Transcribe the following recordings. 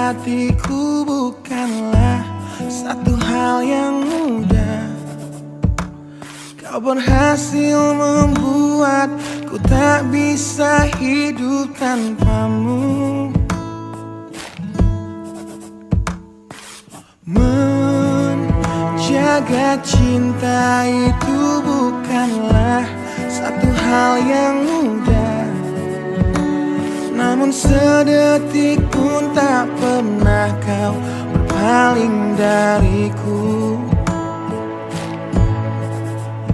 hatiku bukanlah satu hal yang mudah. Kau berhasil membuatku tak bisa hidup tanpamu. Menjaga cinta itu bukanlah satu hal yang mudah. Namun sedetik pun tak pernah kau berpaling dariku.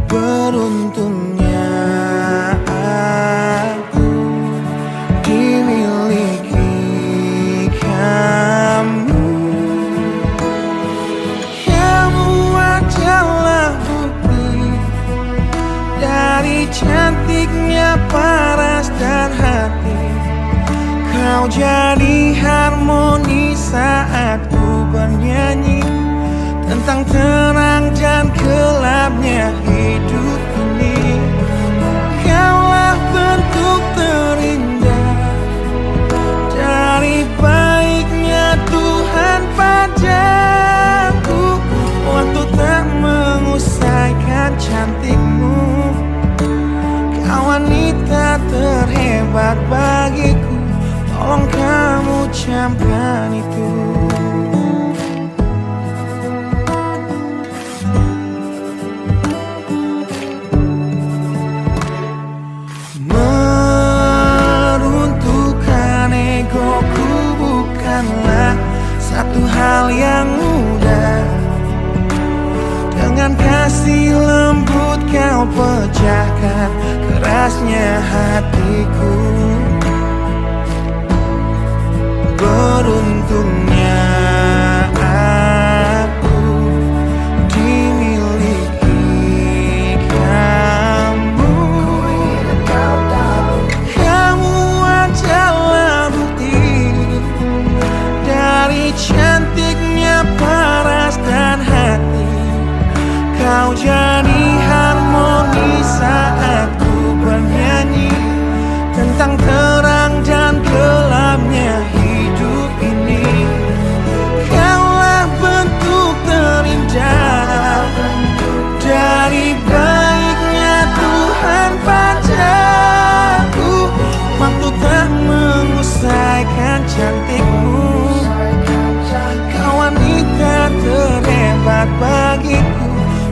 Beruntungnya aku dimiliki kamu. Kamu adalah bukti dari cantiknya paras dan hati. Kau jadi harmoni saat ku bernyanyi tentang terang dan gelapnya hidup ini. Kaulah bentuk terindah dari baiknya Tuhan padaku. Waktu tak mengusaikan cantikmu. Kau wanita terhebat bagiku. Tolong kamu camkan itu. Meruntuhkan egoku bukanlah satu hal yang mudah. Dengan kasih lembut kau pecahkan kerasnya hatiku. Beruntungnya aku dimiliki kamu. Kamu adalah bukti dari cantiknya paras dan hati. Kau jadi harmoni saat ku bernyanyi tentang terang dan gelapnya hidup ini. Kaulah bentuk terindah dari baiknya Tuhan padaku. Waktu tak mengusaikan cantikmu. Kau wanita terhebat bagiku.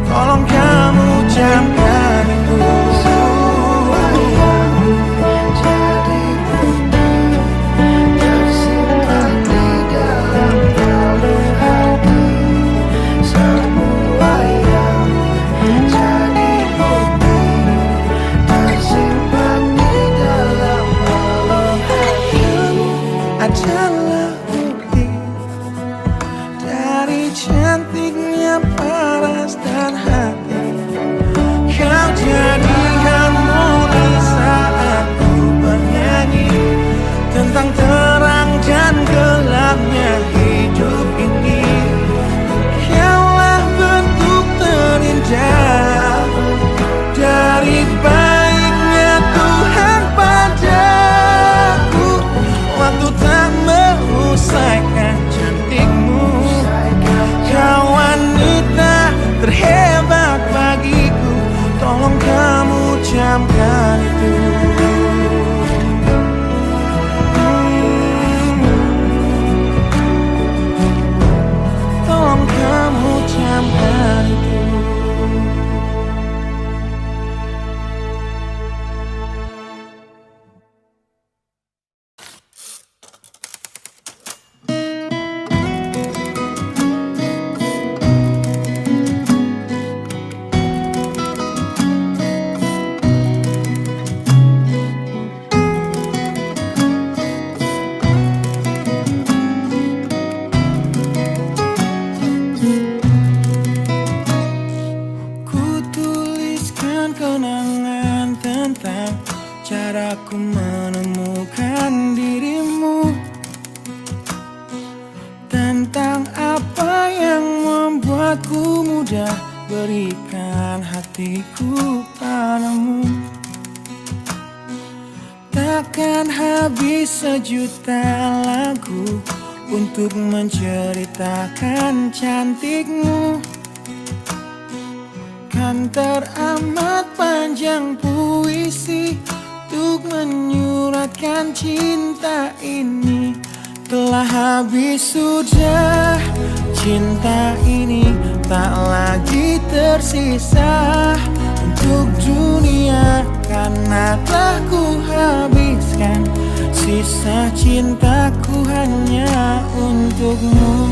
Tolong kamu camkan itu. Adalah bukti dari cantiknya paras dan hati. Kau jadi harmoni saat ku bernyanyi tentang terang dan gelapnya hidup ini. Kaulah bentuk terindah dari baiknya Tuhan padaku. Waktu tak mengusaikan cantikmu. Kau wanita terhebat bagiku. Tolong kamu camkan itu. Tolong kamu camkan itu. Caraku menemukan dirimu, tentang apa yang membuatku mudah berikan hatiku padamu. Takkan habis sejuta lagu untuk menceritakan cantikmu. Kan teramat panjang puisi untuk menyuratkan cinta ini. Telah habis sudah cinta ini, tak lagi tersisa untuk dunia, karena telah ku habiskan sisa cintaku hanya untukmu.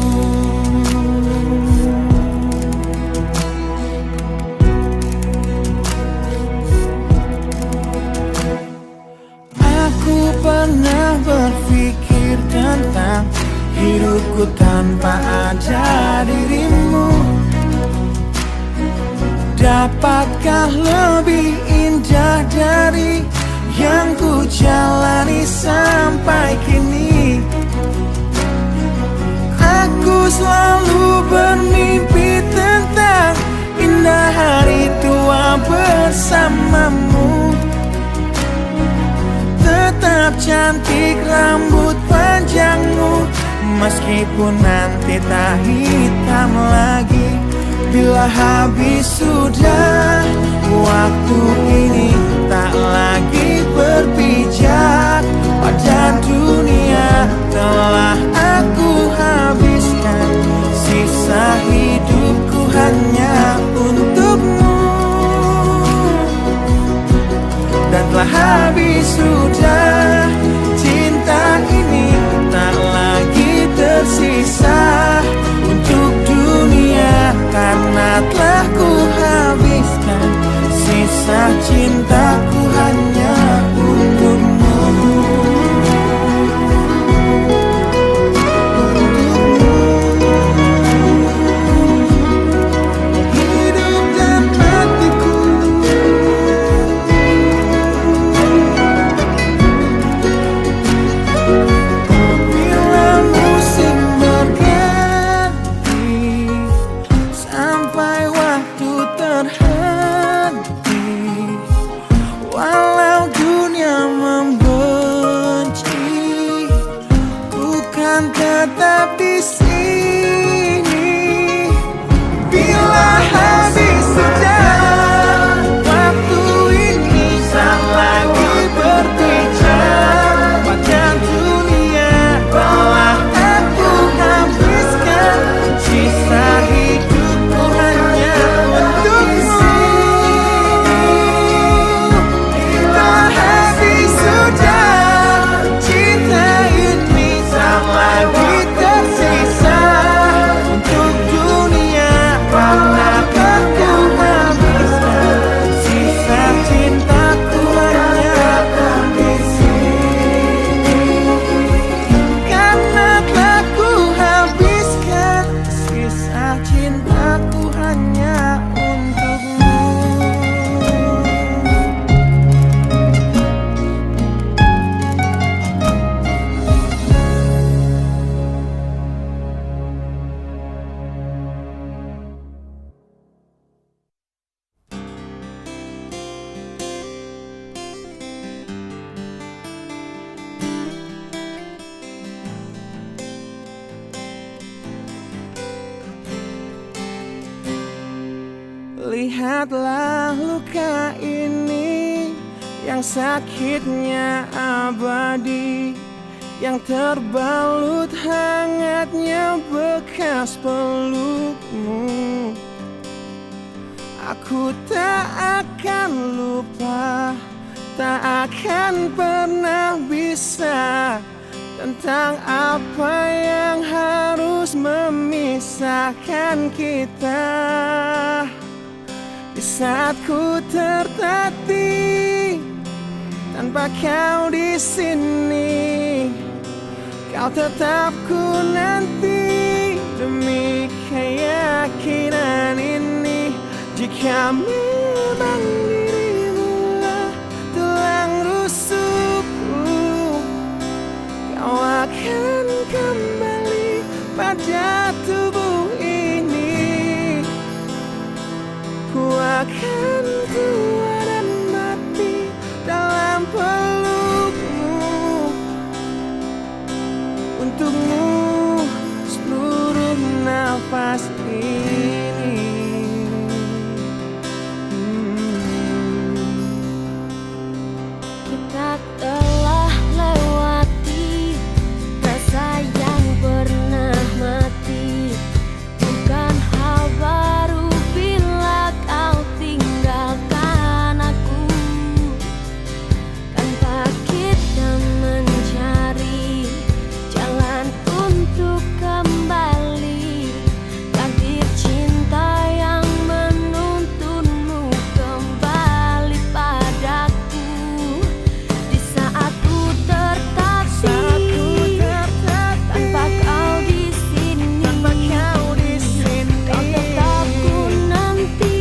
Aku pernah berpikir tentang hidupku tanpa ada dirimu. Dapatkah lebih indah dari yang ku jalani sampai kini? Aku selalu bermimpi tentang indah hari tua bersamamu. Tetap cantik rambut panjangmu, meskipun nanti tak hitam lagi. Bila habis sudah waktu ini, tak lagi berpijak pada dunia. Telah aku habiskan sisa hidupku hanya untukmu. Dan telah habis sudah cinta ini, tak lagi tersisa untuk dunia, karena telah ku habiskan sisa cintaku hanya untukmu. Tetap di sini. Bila habis sudah waktu ini, tak lagi berpijak pada dunia. Telah aku habiskan sisa hidupku hanya untukmu. Bila habis sudah cinta ini, tak lagi tersisa untuk dunia, karena aku habiskan sisa cintaku hanya di sini. Karena telah ku habiskan sisa cintaku hanya untukmu. Lihatlah luka ini yang sakitnya abadi, yang terbalut hangatnya bekas pelukmu. Aku tak akan lupa, tak akan pernah bisa, tentang apa yang harus memisahkan kita. Di saat ku tertatih tanpa kau di sini, kau tetap ku nanti demi keyakinan ini. Jika memang dirimulah tulang rusukku, kau akan kembali pada tubuh ini. Ku akan tua dan mati dalam pelukmu untukmu. nafas ini. Kita telah lewati rasa yang pernah mati. Bukan hal baru bila kau tinggalkan aku. Tanpa kita mencari jalan untuk kembali, takdir cinta yang menuntunmu kembali padaku. Di saat ku tertatih tanpa kau di sini, kau tetap ku nanti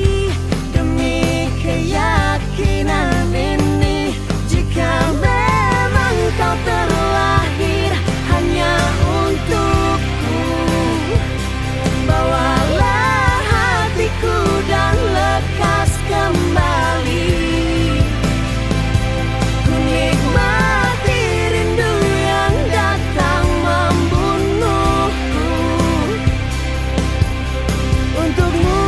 demi keyakinan ini. Jika memang kau terlahir hanya untukku, bawalah hatiku dan lekas kembali. Ku nikmati rindu yang datang membunuhku. Untukmu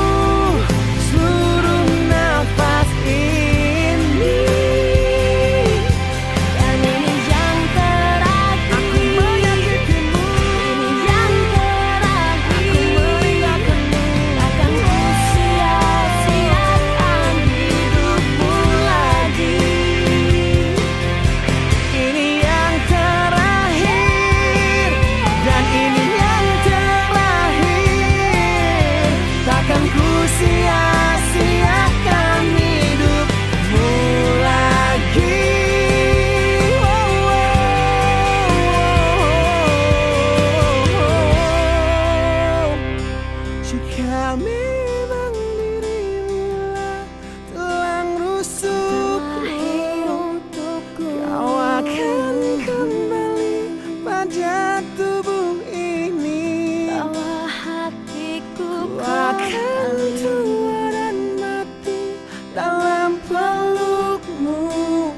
seluruh nafas ini. Dan ini yang terakhir. Aku menyakitimu. Ini yang terakhir. Takkan ku sia-siakan hidupmu lagi. Ini yang terakhir, dan ini yang terakhir. Takkan ku sia-siakan hidupmu lagi. Jika memang dirimu telah rusukku, Terakhir untukku, kau akan kembali pada tubuh ini. bawa hatiku Ku akan tua dan mati dalam pelukmu.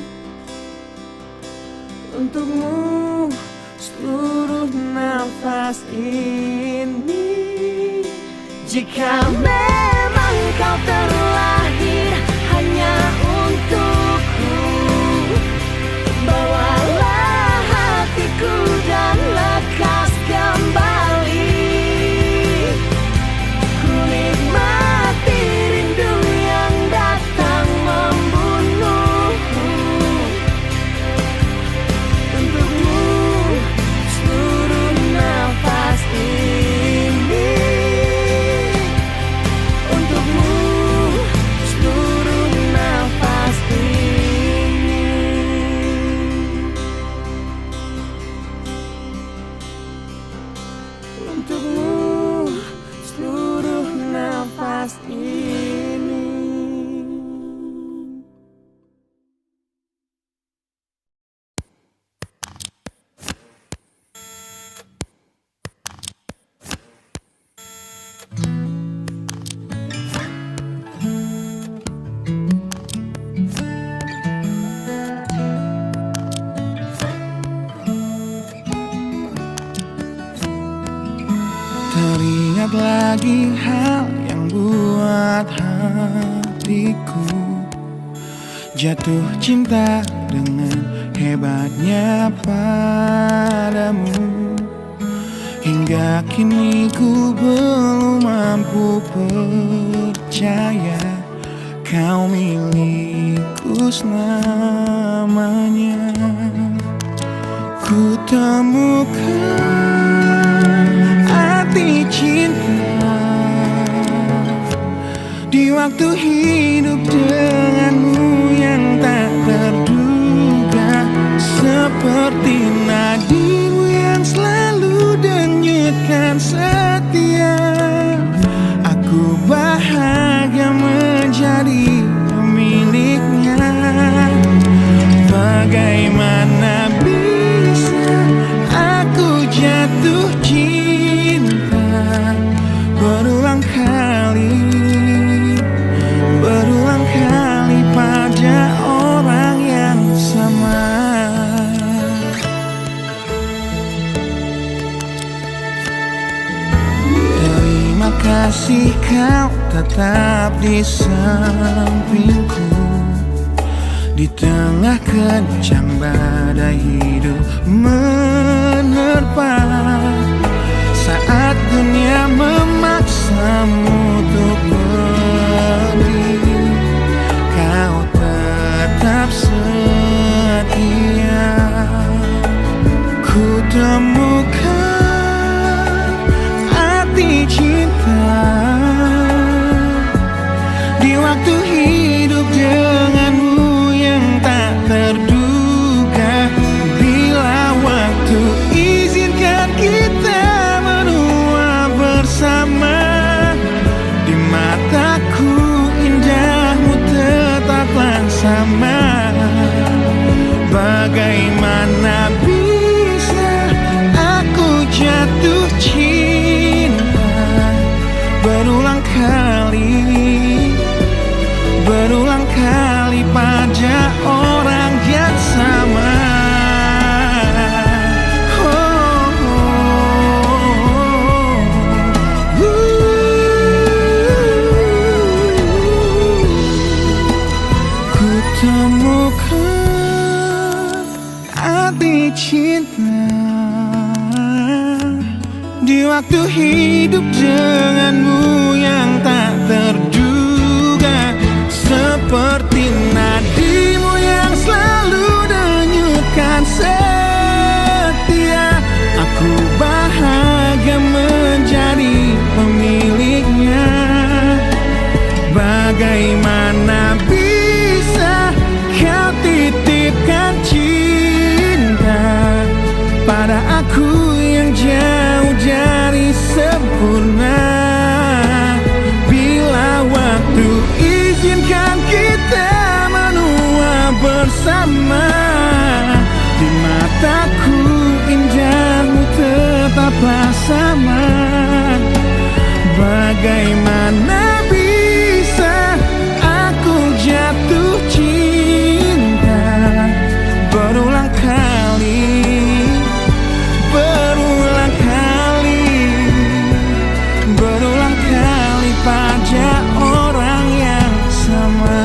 Untukmu seluruh nafas ini. Jika memang kau terlahir hanya untukku, bawalah hatiku dan lekas kembali. Ku nikmati rindu yang datang membunuhku. Untukmu seluruh nafas ini. Untukmu seluruh nafas ini. Untukmu seluruh nafas ini. Teringat lagi hal yang buat hatiku jatuh cinta dengan hebatnya padamu. Hingga kini ku belum mampu percaya kau milikku selamanya. Ku temukan arti cinta di waktu hidup denganmu yang tak terduga. Seperti nadimu yang selalu denyutkan setia, aku bahagia menjadi pemiliknya. Bagaimana bisa aku jatuh cinta berulang kali kasih, kau tetap di sampingku. Di tengah kencang badai hidup menerpa, saat dunia memaksamu untuk pergi, kau tetap setia. Ku temukan arti cinta di waktu hidup denganmu yang tak terduga. Bila waktu izinkan kita menua bersama, di mataku indahmu tetaplah sama. Bagaimana bisa aku jatuh cinta berulang kali pada orang yang sama. Ku temukan arti cinta di waktu hidup denganmu yang tak terduga. Seperti nadimu yang selalu denyutkan setia, aku bahagia menjadi pemiliknya. Bagaimana bisa kau titipkan cinta pada aku yang jauh dari sempurna? Bila waktu izinkan kita menua bersama, di mataku indahmu tetaplah sama. Bagaimana bisa aku jatuh cinta berulang kali pada orang yang sama.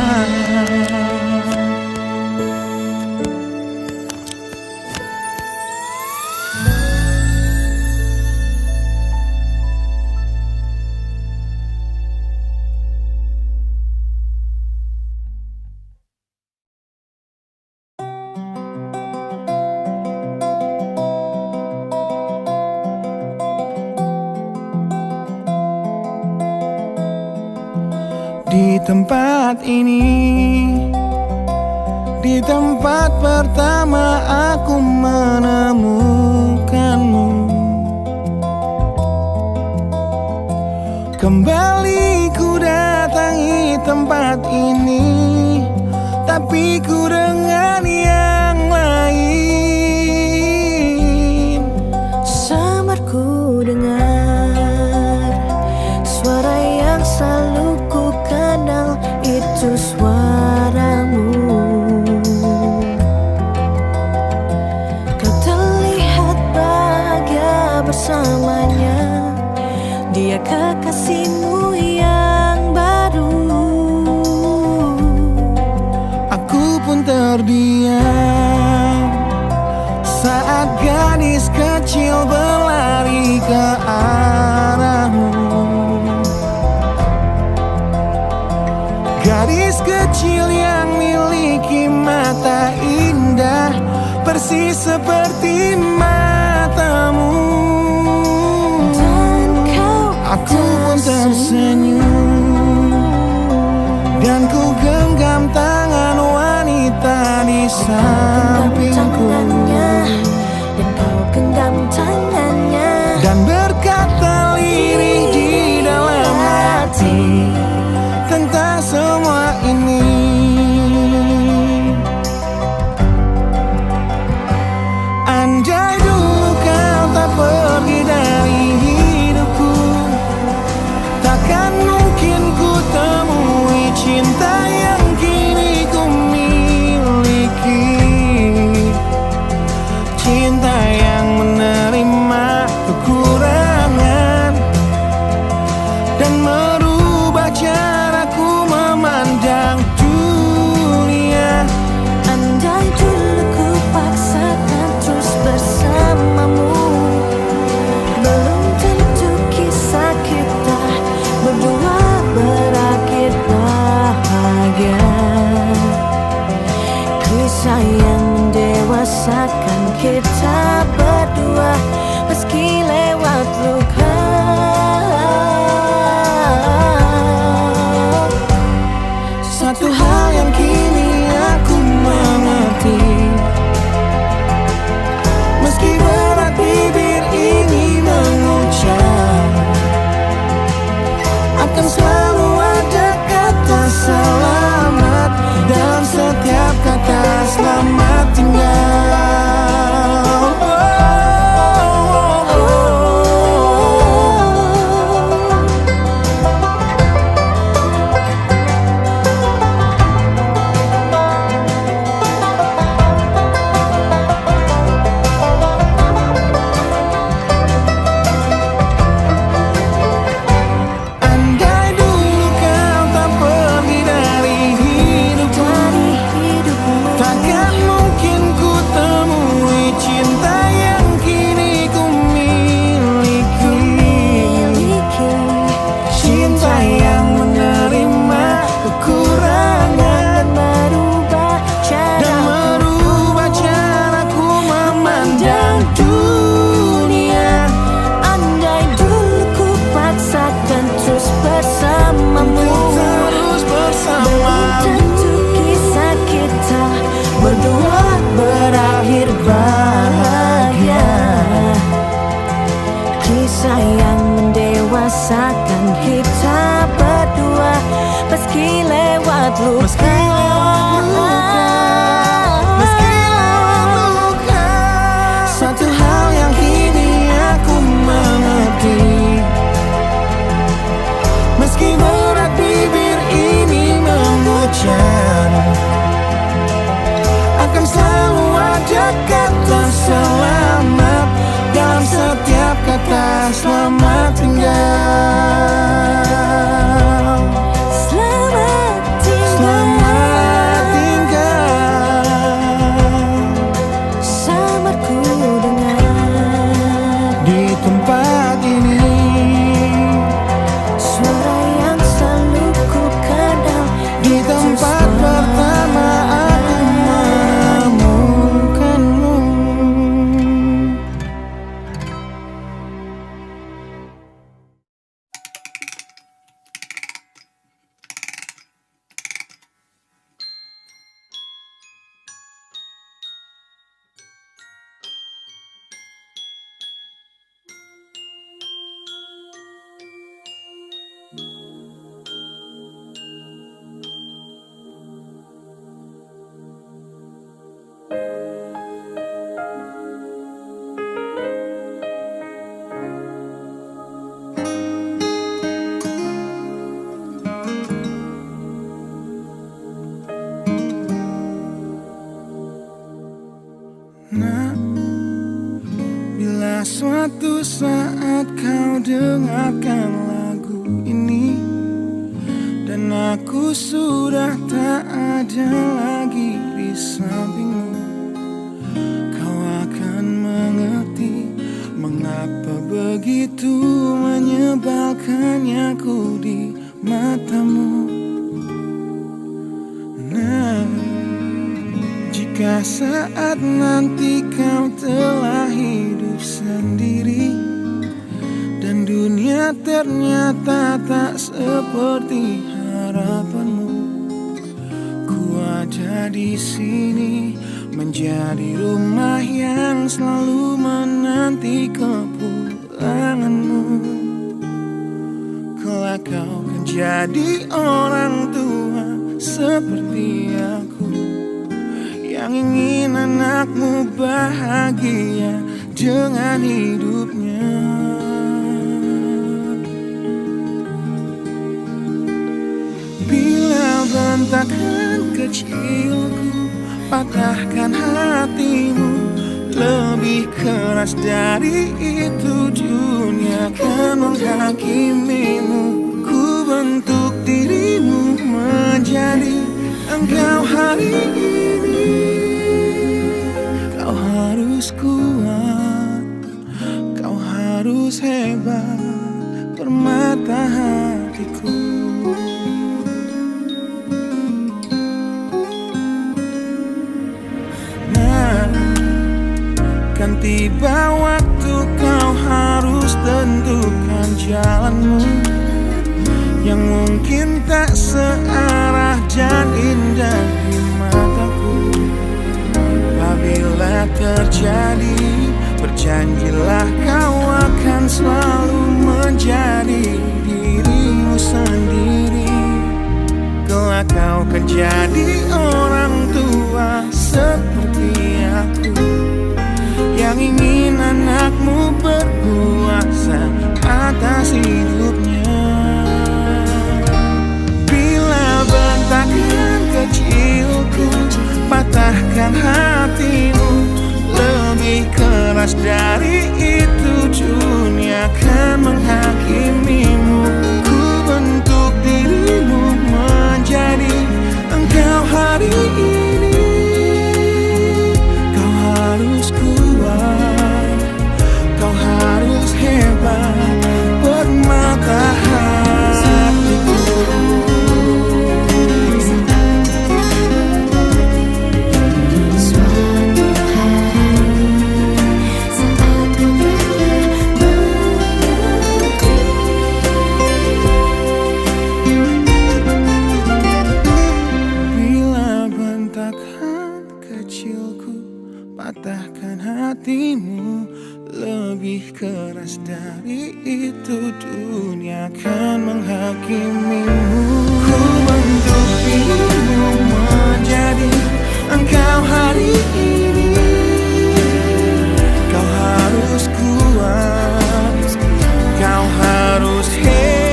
Di tempat ini, di tempat pertama aku menemukanmu. Kembali ku datangi tempat ini, tapi ku dengan yang lain. Samar ku dengar suara yang selalu ku kenal, itu suaramu. Kau terlihat bahagia bersamanya, dia kekasihmu yang baru. Aku pun terdiam saat gadis kecil berlari ke arahmu. Gadis kecil yang miliki mata indah, persis seperti matamu. Aku pun tersenyum dan ku genggam tangan wanita di sampingku. Dan kau genggam tangannya dan berkata lirih di dalam hati tentang semua ini. Andai dulu kau tak pergi dari hidupku, takkan mungkin ku temui cinta yang kini ku miliki. Cinta yang menerima kekurangan rasakan kita berdua, meski lewat luka. Satu hal yang kini aku mengerti, meski berat bibir ini mengucap, akan selalu ada kata selamat dalam setiap kata selamat tinggal. Selamat tinggal. Samarku dengar Di tempat ini suara yang selalu ku kenal. di tempat pertama aku menemukanmu. Nah, bila suatu saat kau dengarkan lagu ini dan aku sudah tak ada lagi di sampingmu, kau akan mengerti mengapa begitu menyebalkannya aku di matamu. Nah, jika saat nanti kau telah hidup sendiri dan dunia ternyata tak seperti harapanmu, ku ada di sini menjadi rumah yang selalu menanti kepulanganmu. Kelak kau kan jadi orang tua seperti aku, yang ingin anakmu bahagia dengan hidupnya. Bila bentakan kecilku patahkan hatimu, lebih keras dari itu dunia akan menghakimimu. Ku bentuk dirimu menjadi engkau hari ini. Kau harus kuat, kau harus hebat, permata hatiku. Nah, kan tiba waktu kau harus tentukan jalanmu, yang mungkin tak searah dan indah di mataku. Apabila terjadi, berjanjilah kau akan selalu menjadi dirimu sendiri. Kelak kau akan jadi orang tua seperti aku, yang ingin anakmu berkuasa atas hidupnya. Bentakan kecilku patahkan hatimu, lebih keras dari itu dunia akan menghakimimu. Ku bentuk dirimu menjadi engkau hari ini. Kau harus kuat, kau lebih keras dari itu, dunia akan menghakimimu. Ku bentuk dirimu menjadi engkau hari ini. Kau harus kuat, kau harus hebat.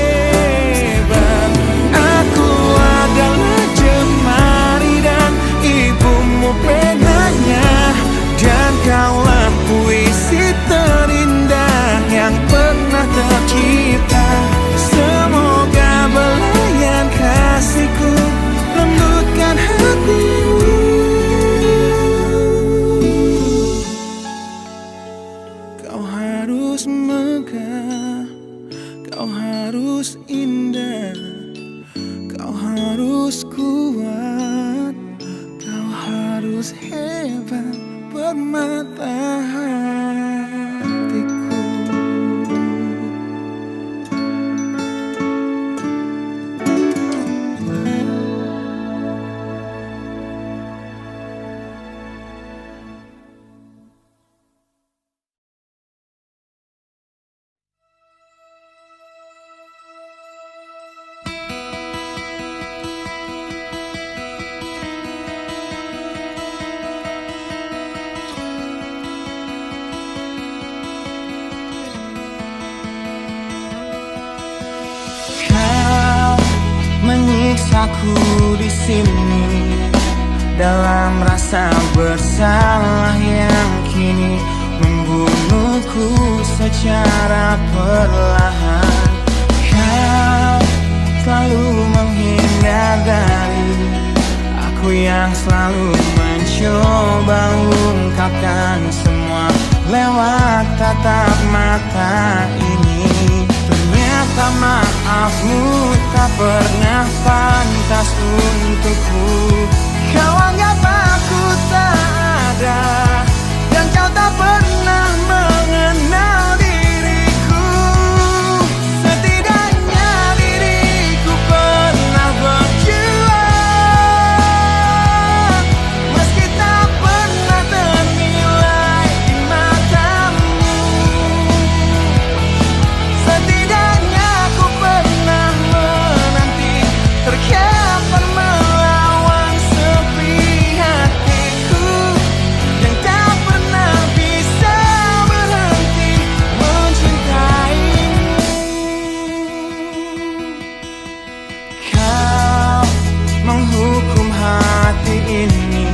Aku adalah jemari dan ibumu penanya, dan kaulah puisi terindah yang pernah tercipta. Semoga belayan kasihku lembutkan hatimu. Kau harus megah, kau harus indah, kau harus kuat, kau harus hebat, permata hatiku. Menyiksaku di sini dalam rasa bersalah yang kini membunuhku secara perlahan. Kau selalu menghindar dari aku yang selalu mencoba ungkapkan semua lewat tatap mata ini. Ternyata maafmu tak pernah pantas untukku. Kau anggap aku tak ada, dan kau tak pernah mengenal diriku. Setidaknya diriku pernah berjuang, meski tak pernah ternilai di matamu. Setidaknya aku pernah menanti, terkapan melawan sepi hatiku yang tak pernah bisa berhenti mencintaimu. Kau menghukum hati ini,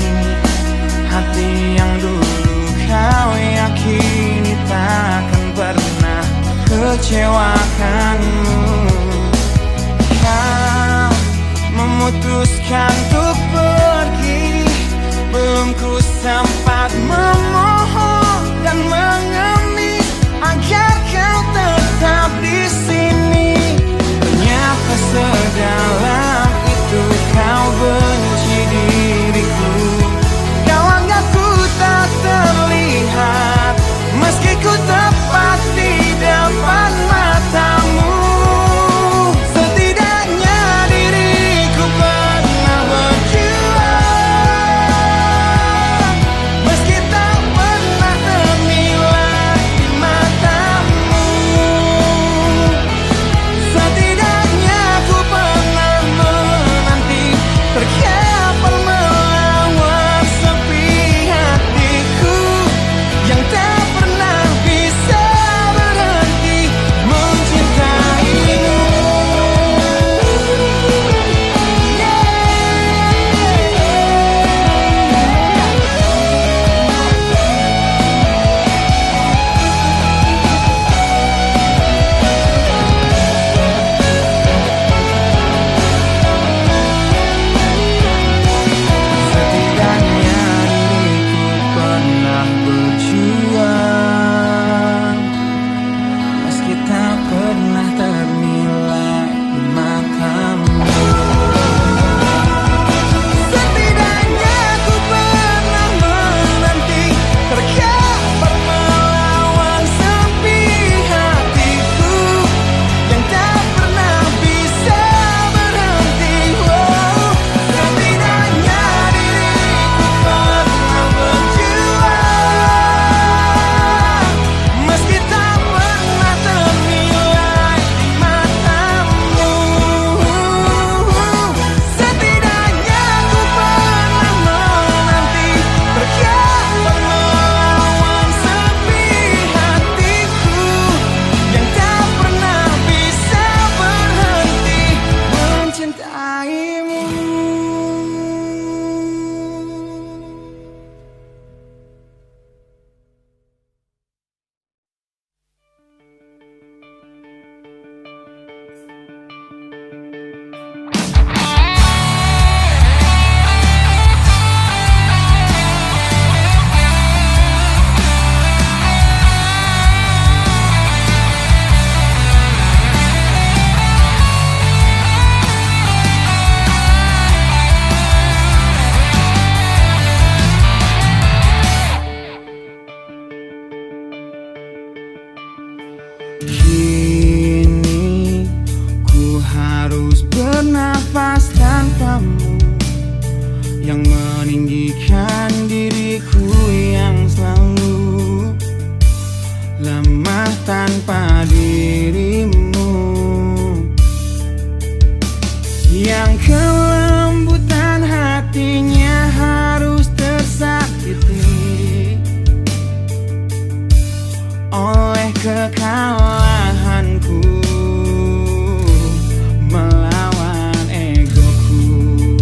hati yang dulu kau yakini takkan pernah kecewakanmu. Kau memutuskan untuk pergi, belum ku sempat memohon dan mengemis agar kau tetap di sini. Ternyata sedalam itu kau benci diriku. Kau anggap ku tak terlihat, meski ku tepat di depan matamu. Setidaknya diriku pernah berjuang, meski tak pernah Kini ku harus bernafas tanpamu, yang meninggikan diriku yang selalu lemah tanpa dirimu, yang kelembutan hatinya harus tersakiti oleh kekalahanku melawan egoku.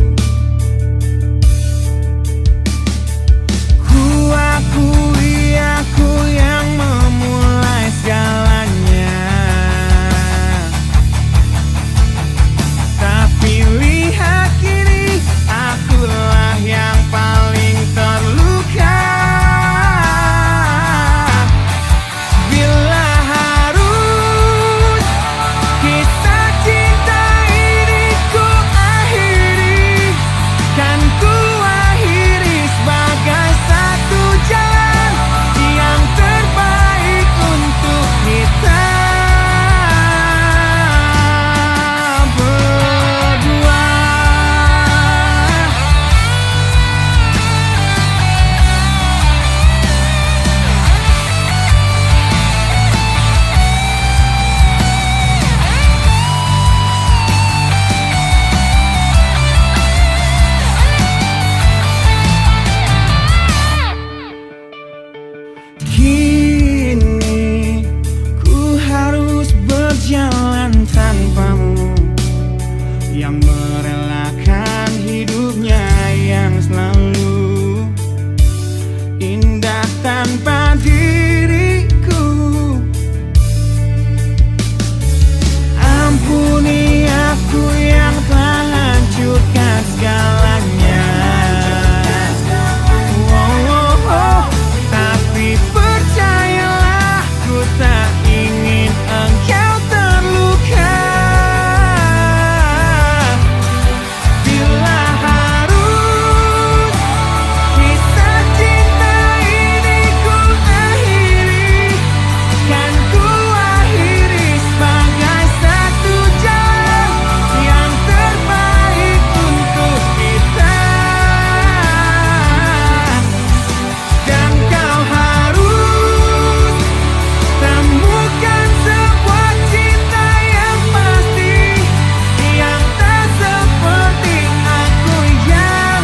Ku akui aku yang memulai segalanya, tapi lihat kini akulah yang paling terluka. Bila harus kisah cinta ini ku akhiri, kan ku akhiri sebagai satu jalan yang terbaik untuk kita berdua. Kini ku harus berjalan tanpamu, yang merelakan hidupnya yang selalu indah tanpa diriku. Ampuni aku yang telah hancurkan segalanya. Tapi percayalah, ku tak ingin engkau terluka. Bila harus kisah cinta ini ku akhiri, kan ku akhiri sebagai satu jalan yang terbaik untuk kita. Dan kau harus temukan sebuah cinta yang pasti, yang tak seperti aku yang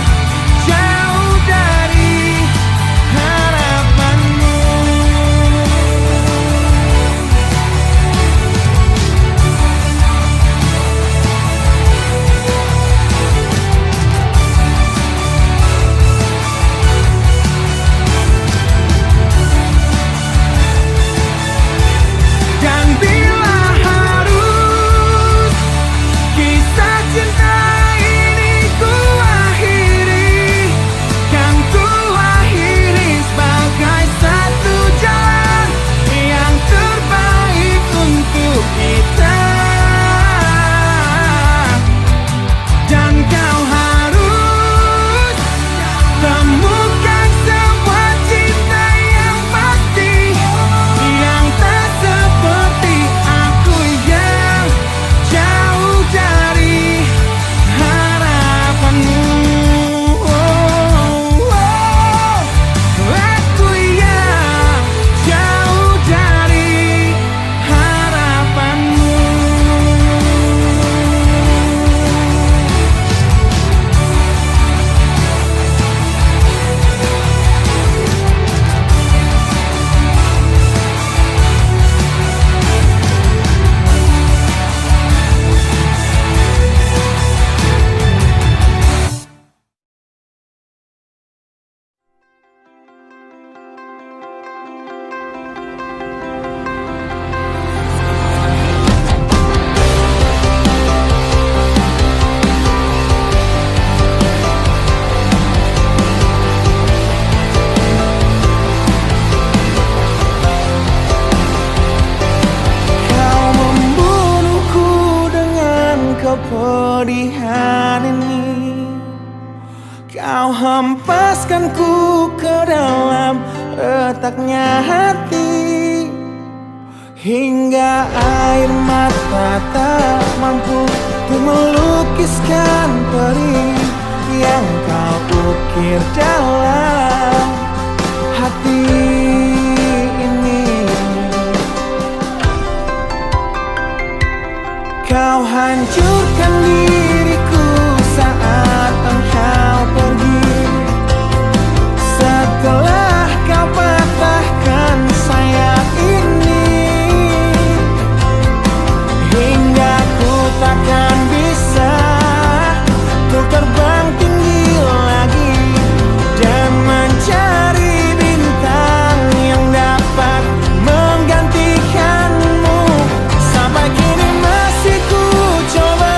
jauh dari harapanmu. Dan bila harus kisah cinta ini ku akhiri, kan ku akhiri sebagai satu jalan yang terbaik untuk kita. Dan kau harus temukan sebuah cinta yang pasti, yang tak seperti aku yang jauh dari harapanmu. Aku yang jauh dari harapanmu. Kau membunuhku dengan kepedihan ini, kau hempaskanku ke dalam retaknya hati hingga air mata tak mampu untuk melukiskan perih yang kau ukir dalam hati ini. Kau hancurkan diriku saat engkau pergi, setelah kau patahkan sayap ini, hingga ku takkan bisa untuk terbang tinggi lagi dan mencari bintang yang dapat menggantikanmu. Sampai kini masih ku coba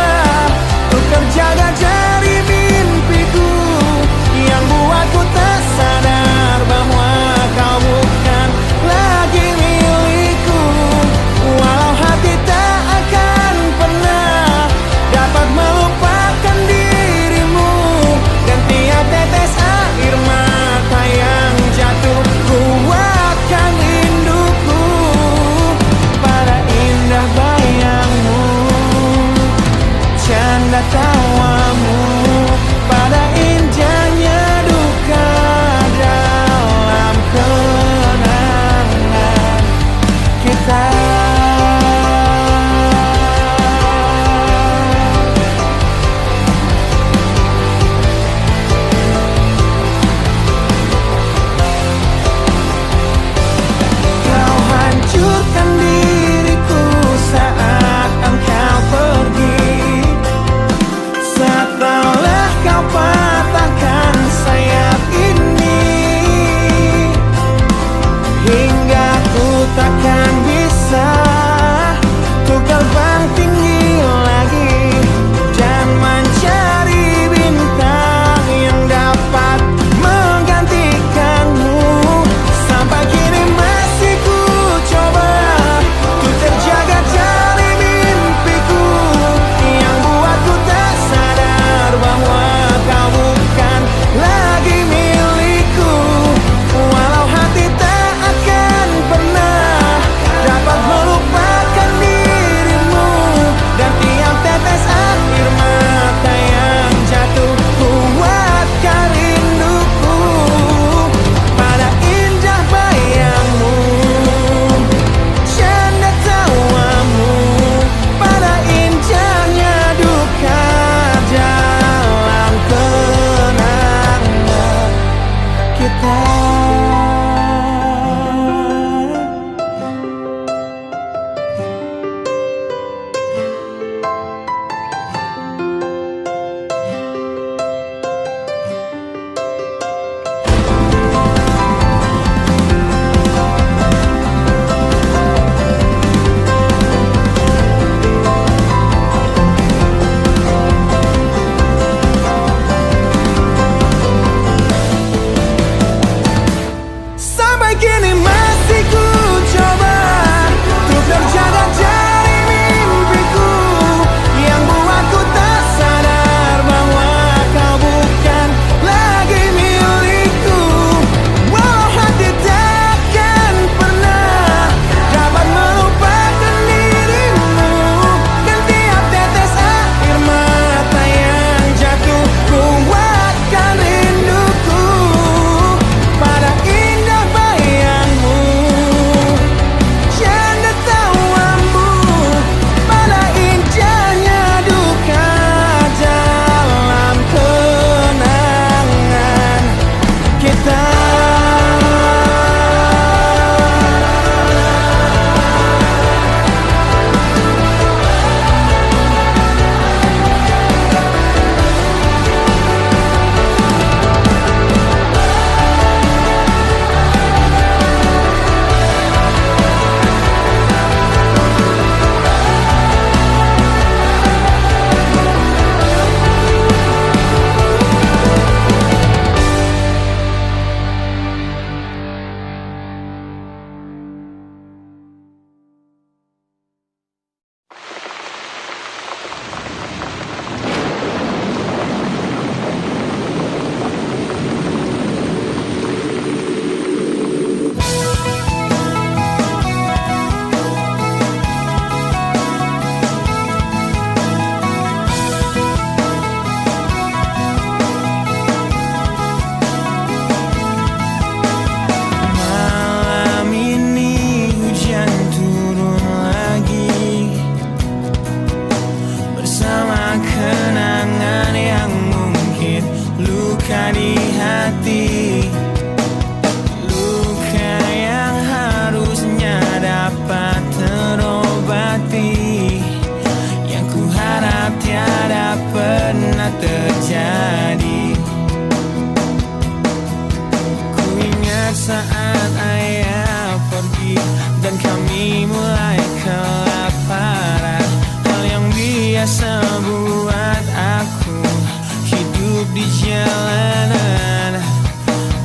jalanan.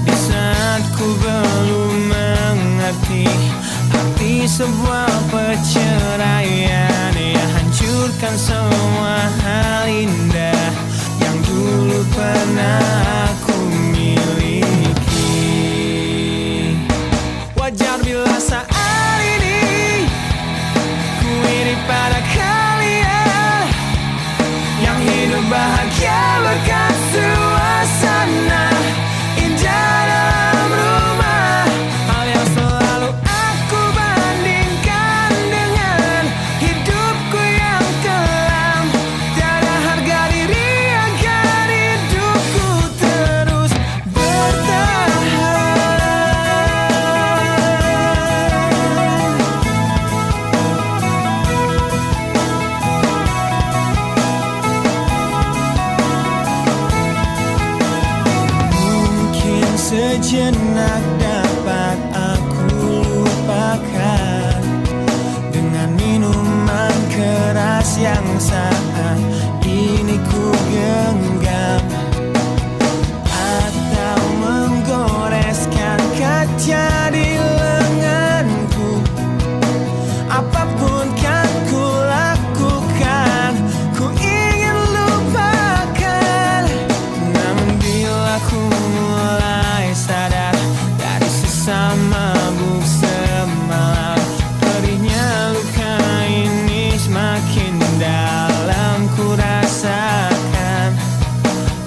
Di saat ku belum mengerti arti sebuah perceraian yang hancurkan semua hal indah yang dulu pernah aku miliki. Wajar bila saat ini ku iri pada kalian yang hidup bahagia berkat suasana indah dalam rumah. Hal yang selalu aku bandingkan dengan hidupku yang kelam. Tiada harga diri agar hidupku terus bertahan. Mungkin sejenak dapat aku lupakan dengan minuman keras yang saat ini ku genggam, atau menggoreskan kaca di lenganku. Apapun kan ku lakukan, ku ingin lupakan. Namun bila ku mulai sadar dari sisa mabuk semalam, perihnya luka ini semakin dalam ku rasakan.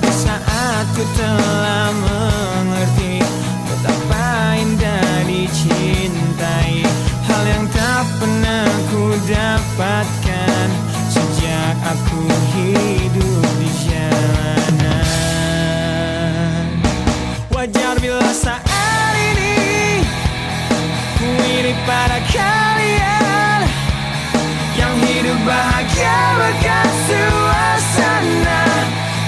Di saat ku telah mengerti betapa indah dicintai, hal yang tak pernah ku dapatkan sejak aku hidup di jalanan. Wajar bila saat ini ku iri pada kalian yang hidup bahagia berkat suasana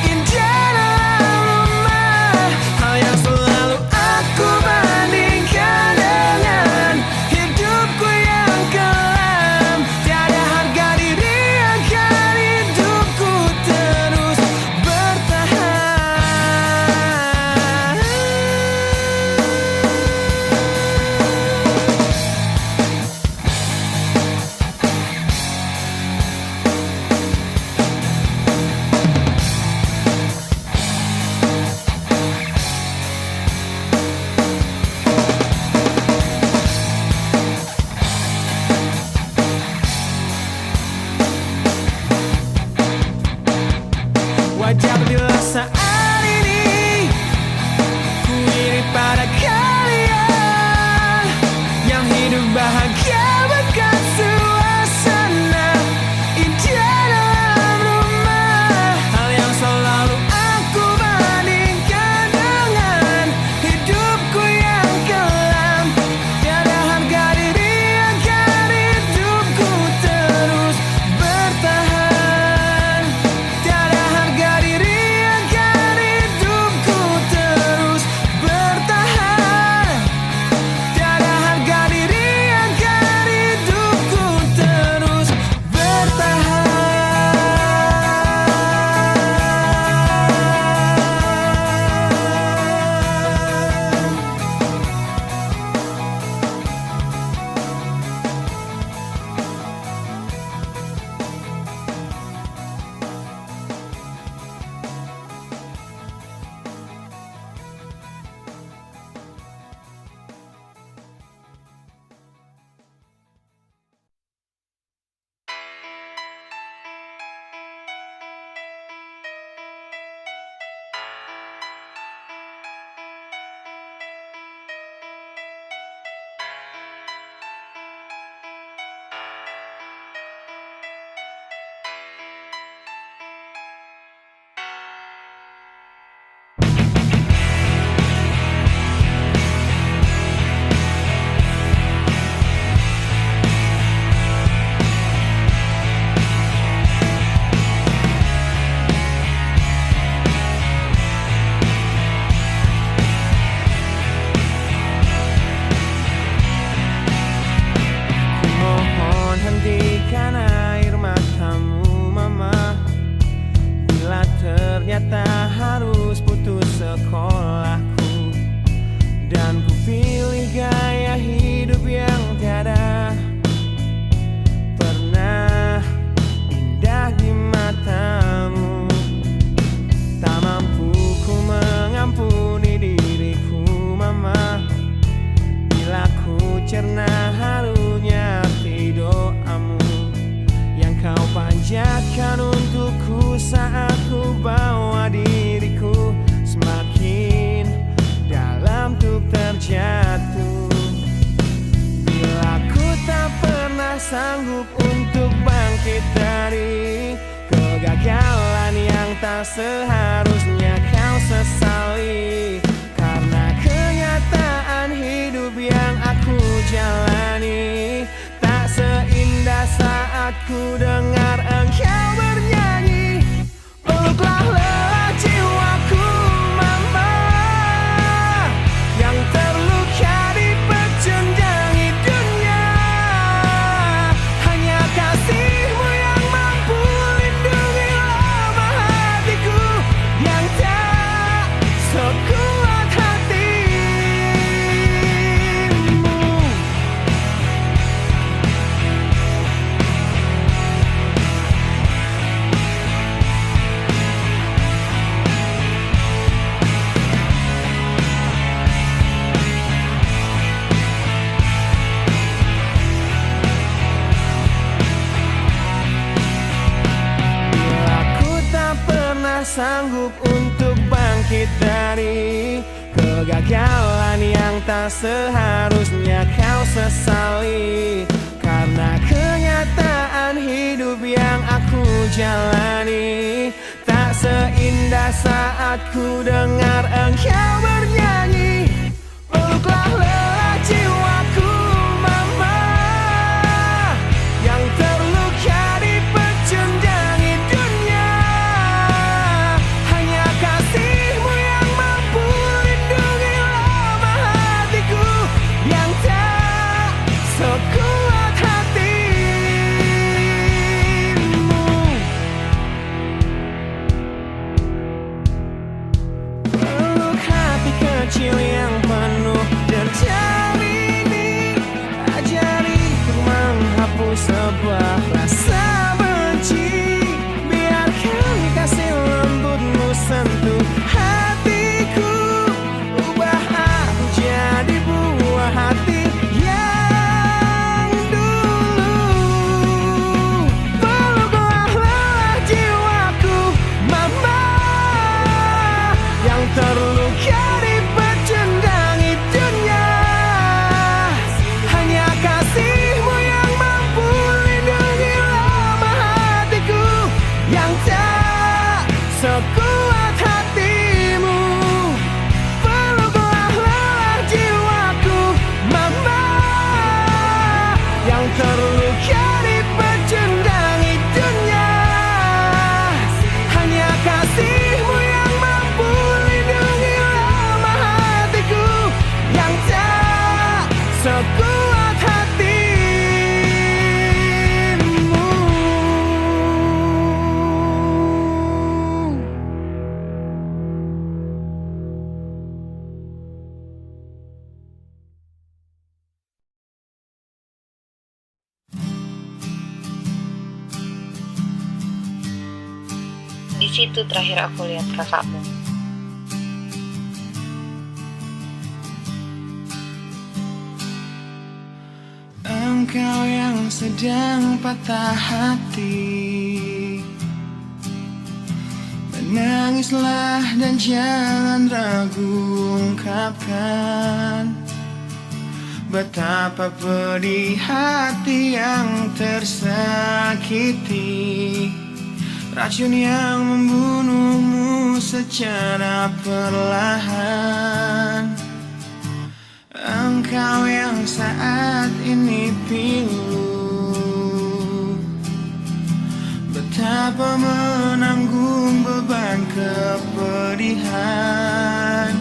indah dalam rumah. Hal yang selalu aku bandingkan dengan hidupku yang kelam. Tiada harga diri agar hidupku terus bertahan. sanggup untuk bangkit dari kegagalan yang tak seharusnya kau sesali. Karena kenyataan hidup yang aku jalani tak seindah saat ku dengar engkau bernyanyi. Peluklah lelah jiwaku mama, yang terluka di pecundangi dunia. Hanya kasihmu yang mampu lindungi lemah hatiku yang tak sekuat hatimu. Bila ku tak pernah sanggup untuk bangkit dari kegagalan yang tak seharusnya kau sesali. Karena kenyataan hidup yang aku jalani tak seindah saat ku dengar engkau bernyanyi. Peluklah lelah jiwaku mama, yang terluka di pecundangi dunia. Hanya kasihmu yang mampu lindungi lemah hatiku yang tak sekuat hatimu. Peluk hati kecil yang penuh derajat ini, ajariku menghapus sebuah rasa benci. Biarkan kasih lembutmu sentuh hatiku, ubah aku jadi buah hati yang dulu. Peluklah lelah jiwaku mama, yang terluka di pecundangi dunia. Hanya kasihmu yang mampu lindungi lemah hatiku yang tak sekuat hatimu. Peluklah lelah jiwaku mama, yang terluka di pecundangi dunia. Hanya kasihmu yang mampu lindungi lemah hatiku yang tak sekuat hatimu. Di situ terakhir aku lihat kakakmu. Engkau yang sedang patah hati, menangislah dan jangan ragu ungkapkan betapa pedih hati yang tersakiti. Racun yang membunuhmu secara perlahan. Engkau yang saat ini pilu, betapa menanggung beban kepedihan.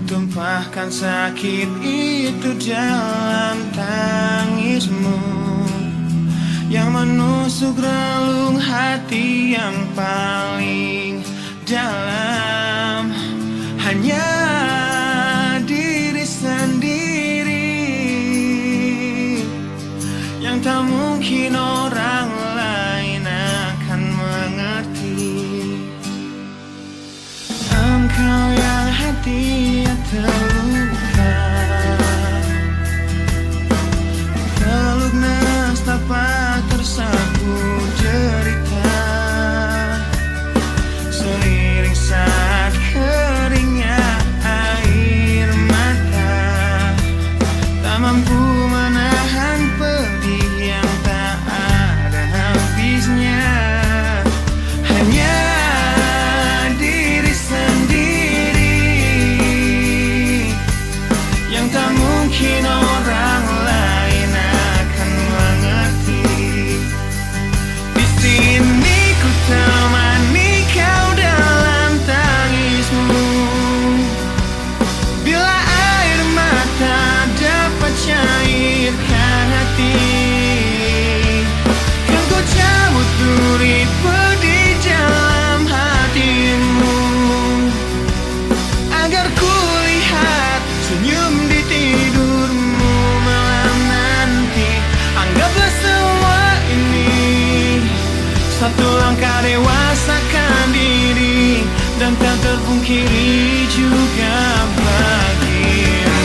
Tumpahkan sakit itu dalam tangismu yang menusuk relung hati yang paling dalam. Hanya diri sendiri yang tak mungkin orang lain akan mengerti. Engkau yang hatinya terluka, peluk nestapa tersapu derita, seiring saat keringnya air mata, tak mampu menahan pedih yang pungkiri juga bagimu.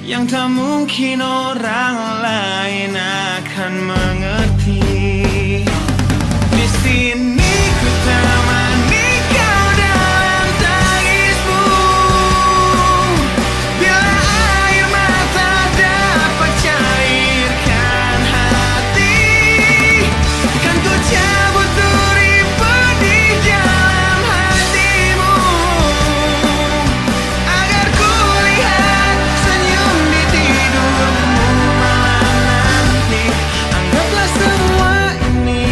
Yang tak mungkin orang lain akan mengerti. Di sini ku temani kau dalam tangismu. Bila air mata dapat cairkan hati, kan ku cabut durimu di dalam hatimu, agar ku lihat senyum di tidurmu malam nanti. Anggaplah semua ini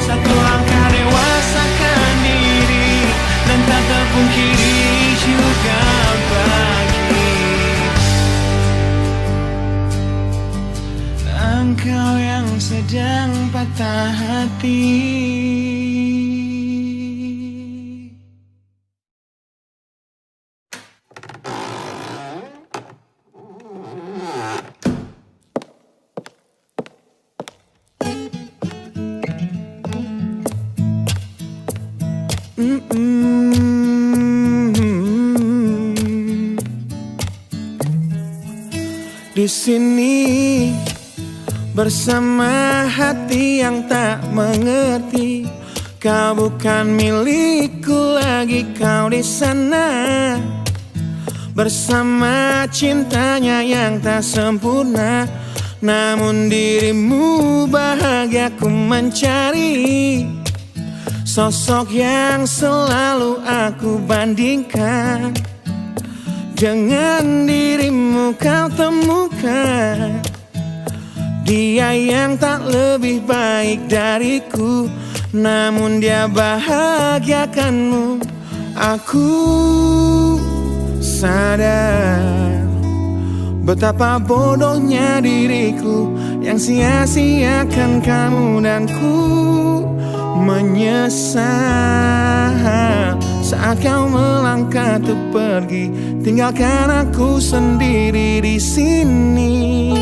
satu langkah dewasakan diri, dan tak terpungkiri juga bagi engkau yang sedang patah hati. Di sini bersama hati yang tak mengerti. Kau bukan milikku lagi, kau di sana bersama cintanya yang tak sempurna. Namun dirimu bahagia ku mencari, sosok yang selalu aku bandingkan. Dengan dirimu kau temukan dia yang tak lebih baik dariku, namun dia bahagiakanmu. Aku sadar betapa bodohnya diriku yang sia-siakan kamu, dan ku menyesal saat kau melangkah untuk pergi, tinggalkan aku sendiri di sini.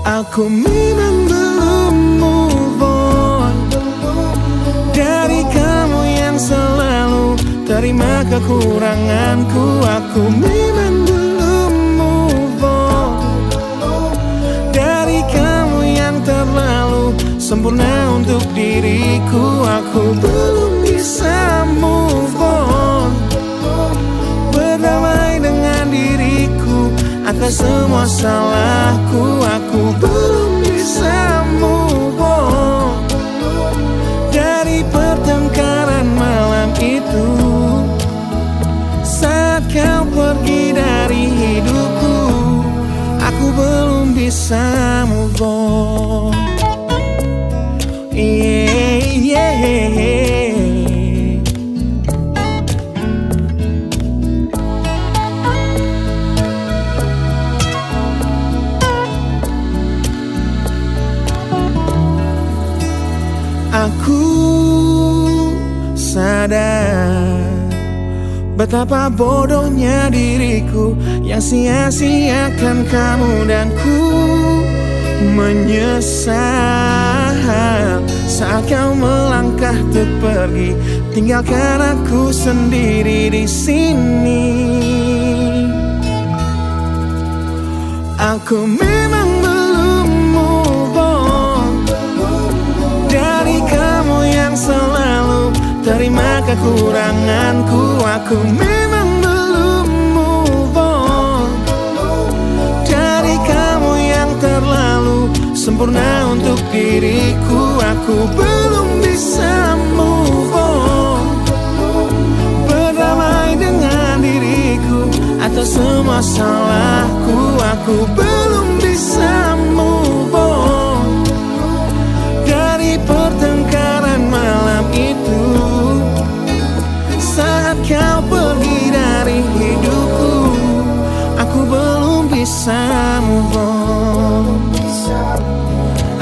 Aku memang belum move on dari kamu yang selalu terima kekuranganku. Aku memang belum move on dari kamu yang terlalu sempurna untuk diriku. Aku belum bisa move on, berdamai dengan diriku atas semua salahku. Aku belum bisa move on dari pertengkaran malam itu saat kau pergi dari hidupku. Aku belum bisa move on. Aku sadar betapa bodohnya diriku yang sia-siakan kamu, dan ku menyesal saat kau melangkah untuk pergi, tinggalkan aku sendiri di sini. Aku memang belum move on dari kamu yang selalu terima kekuranganku. Aku memang belum move on dari kamu yang terlalu sempurna untuk diriku. Aku belum bisa move on, berdamai dengan diriku atas semua salahku. Aku belum bisa move on bisa move on.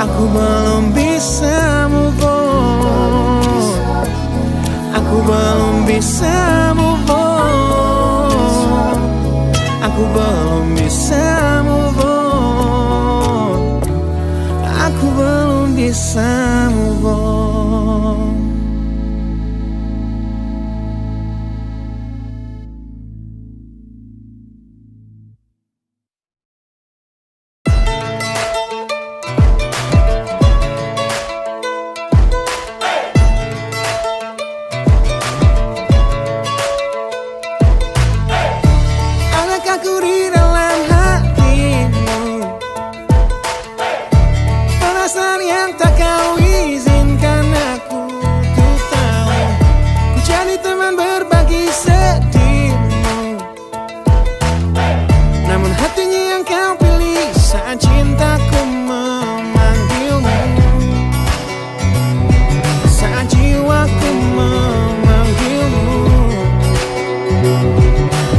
Aku belum bisa move on. Aku belum bisa move on. Aku belum bisa move on. Aku belum bisa move on. Aku di dalam hatimu, perasaan yang tak kau izinkan aku untuk tahu. Ku jadi teman berbagi sedihmu, namun hatinya yang kau pilih saat cintaku memanggilmu, saat jiwaku memanggilmu.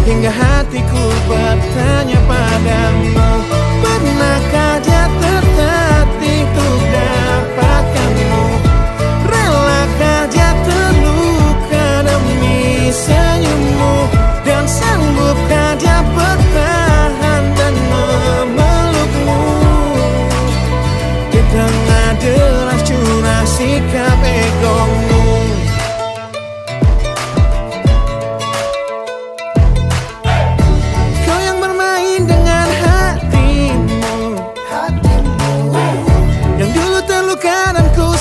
Hingga hatiku bertanya padamu, pernahkah dia tertatih untuk dapatkanmu? Relakah dia terluka demi senyummu? Dan sanggupkah dia bertahan dan memelukmu? Di tengah deras curah sikap egomu.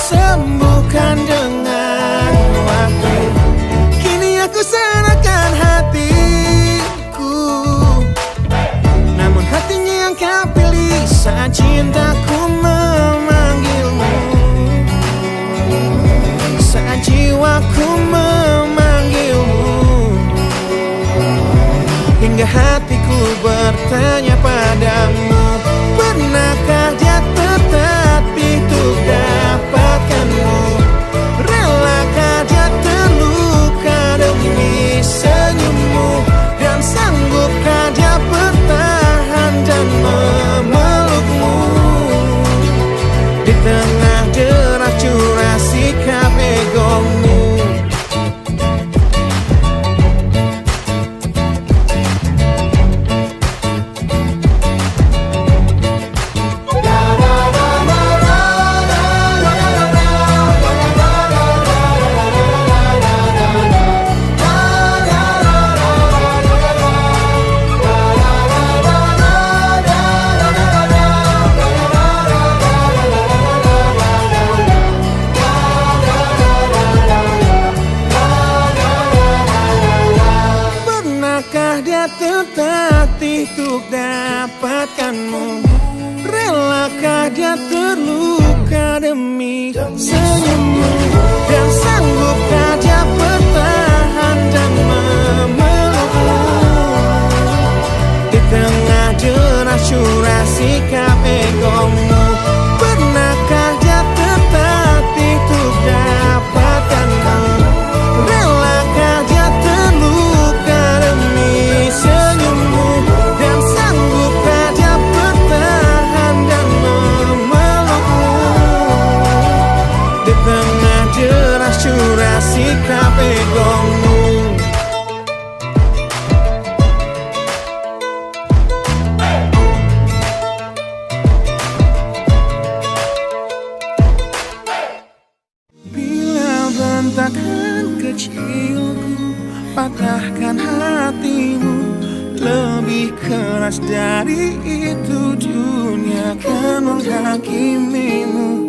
Sembuhkan dengan waktu. Kini aku serahkan hatiku, namun hatinya yang kau pilih saat cintaku memanggilmu, saat jiwaku memanggilmu. Hingga hatiku bertanya padamu, pernahkah dia tertatih untuk dapatkanmu? Relakah dia terluka demi senyummu? Dan sanggupkah dia bertahan dan memelukmu? Di tengah deras curah sikap egomu. Tertatih untuk dapatkanmu? Relakah dia terluka demi senyummu? Dan sanggupkah dia bertahan dan memelukmu? Di tengah deras curah sikap egomu, pernahkah dia tertatih untuk dapatkanmu? Relakah dia terluka demi senyummu? Dan sanggupkah dia bertahan dan memelukmu? Di tengah deras curah sikap egomu. Bila bentakan kecilku patahkan hatimu, lebih keras dari itu dunia akan menghakimimu.